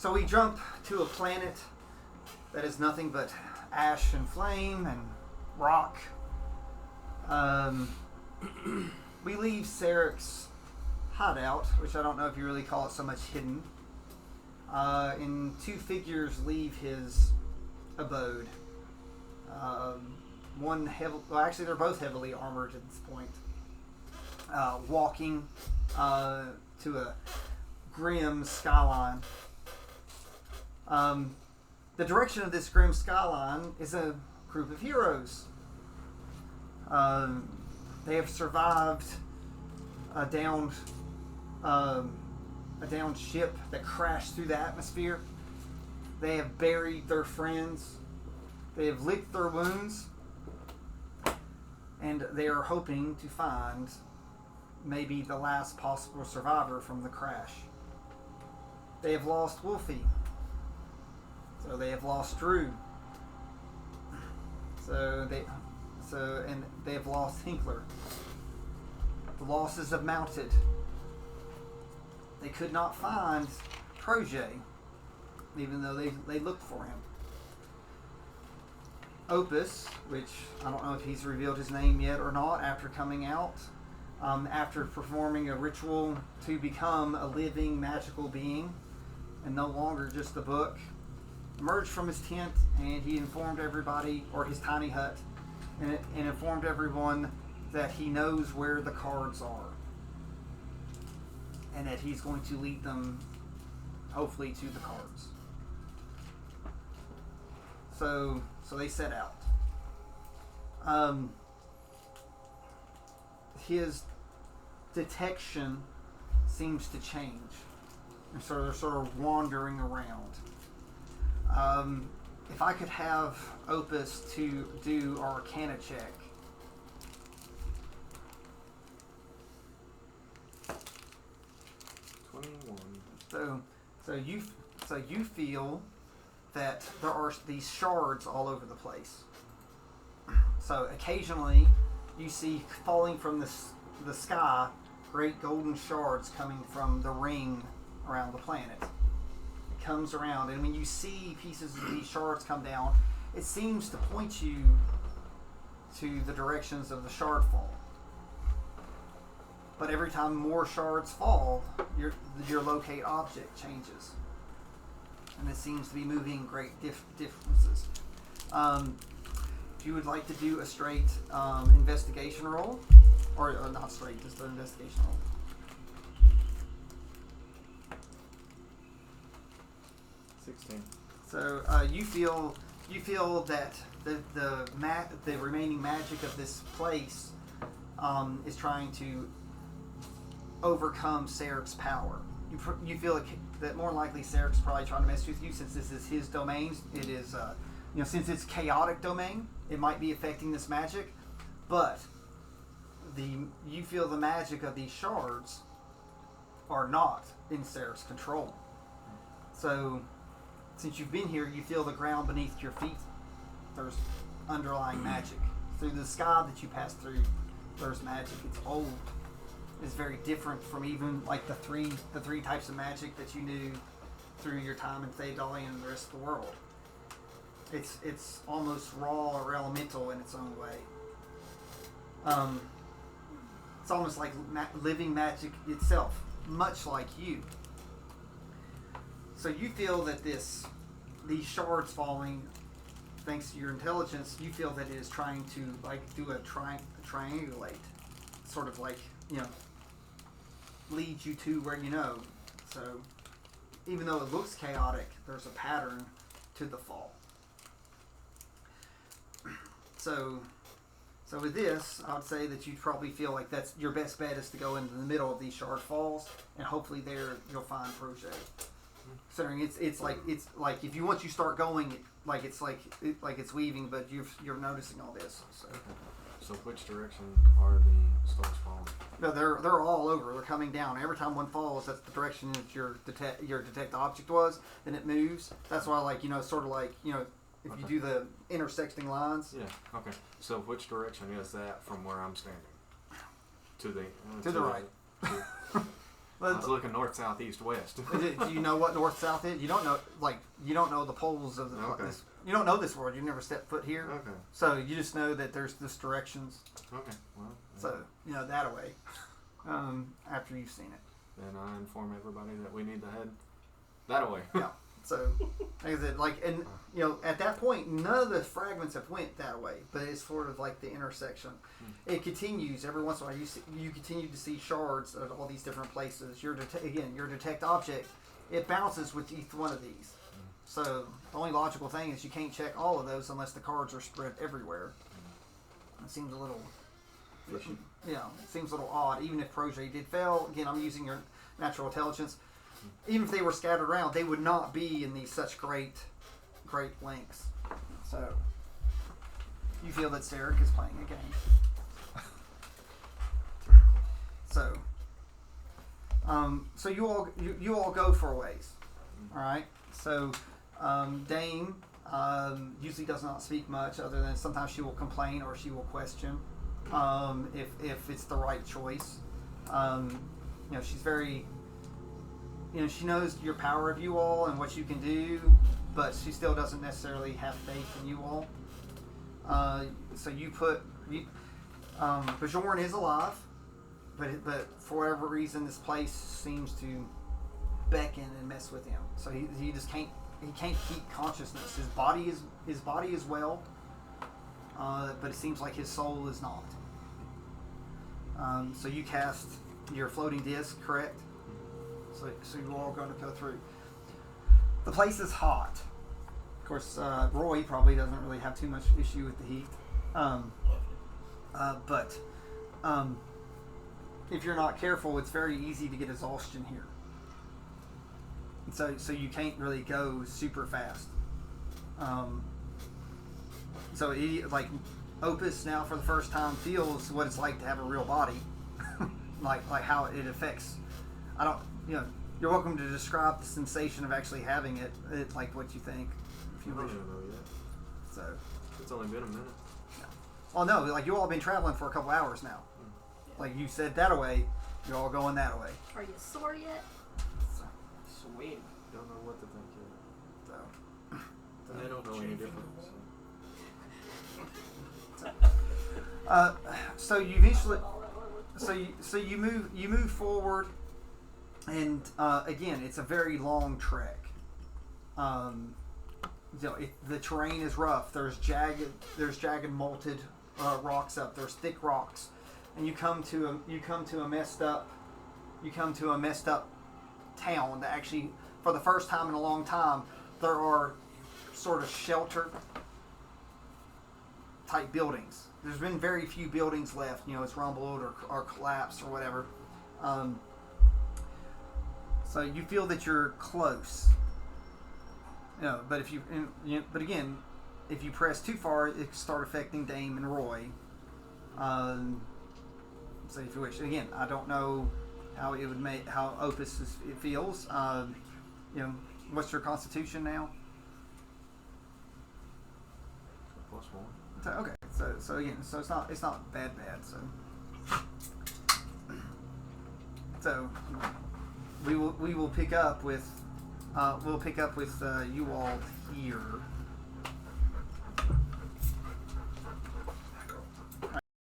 So we jump to a planet that is nothing but ash and flame and rock. We leave Sarek's hideout, which I don't know if you really call it so much hidden. And two figures leave his abode. Actually they're both heavily armored at this point. Walking to a grim skyline. The direction of this grim skyline is a group of heroes. They have survived a downed ship that crashed through the atmosphere. They have buried their friends. They have licked their wounds. And they are hoping to find maybe the last possible survivor from the crash. They have lost Wolfie. So they have lost Drew. And they have lost Hinkler. The losses have mounted. They could not find Protege, even though they looked for him. Opus, which I don't know if he's revealed his name yet or not after coming out, after performing a ritual to become a living magical being and no longer just a book, emerged from his tent and he informed everybody, or his tiny hut, and informed everyone that he knows where the cards are and that he's going to lead them hopefully to the cards. So they set out. His detection seems to change, and so they're sort of wandering around. If I could have Opus to do our Arcana check. So you feel that there are these shards all over the place. So occasionally you see falling from the sky great golden shards coming from the ring around the planet. It comes around, and when you see pieces of these shards come down, it seems to point you to the directions of the shard fall. But every time more shards fall, your locate object changes. And it seems to be moving great differences. If you would like to do a straight investigation roll, or not straight, just an investigation roll. So you feel that the remaining magic of this place is trying to overcome Sarek's power. You feel that more likely Sarek's probably trying to mess with you since this is his domain. It is, since it's chaotic domain, it might be affecting this magic, but you feel the magic of these shards are not in Sarek's control. So, since you've been here, you feel the ground beneath your feet. There's underlying magic. Through the sky that you pass through, there's magic. It's old. It's very different from even like the three types of magic that you knew through your time in Thetadolyon and the rest of the world. It's almost raw or elemental in its own way. It's almost like living magic itself, much like you. So you feel that these shards falling, thanks to your intelligence, you feel that it is trying to like do a triangulate, sort of like, lead you to where you know. So even though it looks chaotic, there's a pattern to the fall. So with this, I would say that you'd probably feel like that's your best bet is to go into the middle of these shard falls, and hopefully there you'll find Protege. Considering it's like if you once you start going, it's weaving, but you're noticing all this. So which direction are the stars falling? No, they're all over. They're coming down. Every time one falls, that's the direction that your detect object was. Then it moves. That's why, it's sort of like, if you do the intersecting lines. Yeah. Okay. So which direction is that from where I'm standing? To the right. I was looking north, south, east, west. Do you know what north south is? You don't know. You don't know the poles of the. Okay. You don't know this world. You've never stepped foot here. Okay. So you just know that there's this directions. Okay. Well. So you know that away. After you've seen it. Then I inform everybody that we need to head that way. Yeah. So, like I said, and you know, at that point, none of the fragments have went that way, but it's sort of like the intersection. It continues every once in a while. You continue to see shards at all these different places. Your detect object, it bounces with each one of these. So the only logical thing is you can't check all of those unless the cards are spread everywhere. It seems a little, Fishy. it seems a little odd. Even if Protege did fail, again, I'm using your natural intelligence. Even if they were scattered around, they would not be in these such great lengths. So you feel that Sarek is playing a game. So, so you all go for a ways. All right. So Dame usually does not speak much, other than sometimes she will complain or she will question if it's the right choice. She's very. She knows your power of you all and what you can do, but she still doesn't necessarily have faith in you all. So Bajorn is alive, but for whatever reason, this place seems to beckon and mess with him. So he just can't keep consciousness. His body is well, but it seems like his soul is not. So you cast your floating disc, correct? So you're all going to go through. The place is hot. Of course, Roy probably doesn't really have too much issue with the heat. But if you're not careful, it's very easy to get exhaustion here. So you can't really go super fast. So Opus now for the first time feels what it's like to have a real body, like how it affects. You're welcome to describe the sensation of actually having it. It's like what you think, if you I don't wish. even know yet. So. It's only been a minute. Oh no! Like you all been traveling for a couple hours now. Like you said that away, you're all going that way. Are you sore yet? So. Sweet. Don't know what to think yet. So. They don't know any different. So you eventually, so you move forward, and again, it's a very long trek. The terrain is rough. There's jagged molted rocks up. There's thick rocks, and you come to a messed up town that actually, for the first time in a long time, there are sort of shelter type buildings. There's been very few buildings left. It's rumbled or collapsed or whatever. So you feel that you're close. But but again, if you press too far, it can start affecting Dame and Roy. So if you wish, again, I don't know how it would make how Opus it feels. What's your constitution now? +1. So, okay, so again, so it's not bad. So we will pick up with you all here.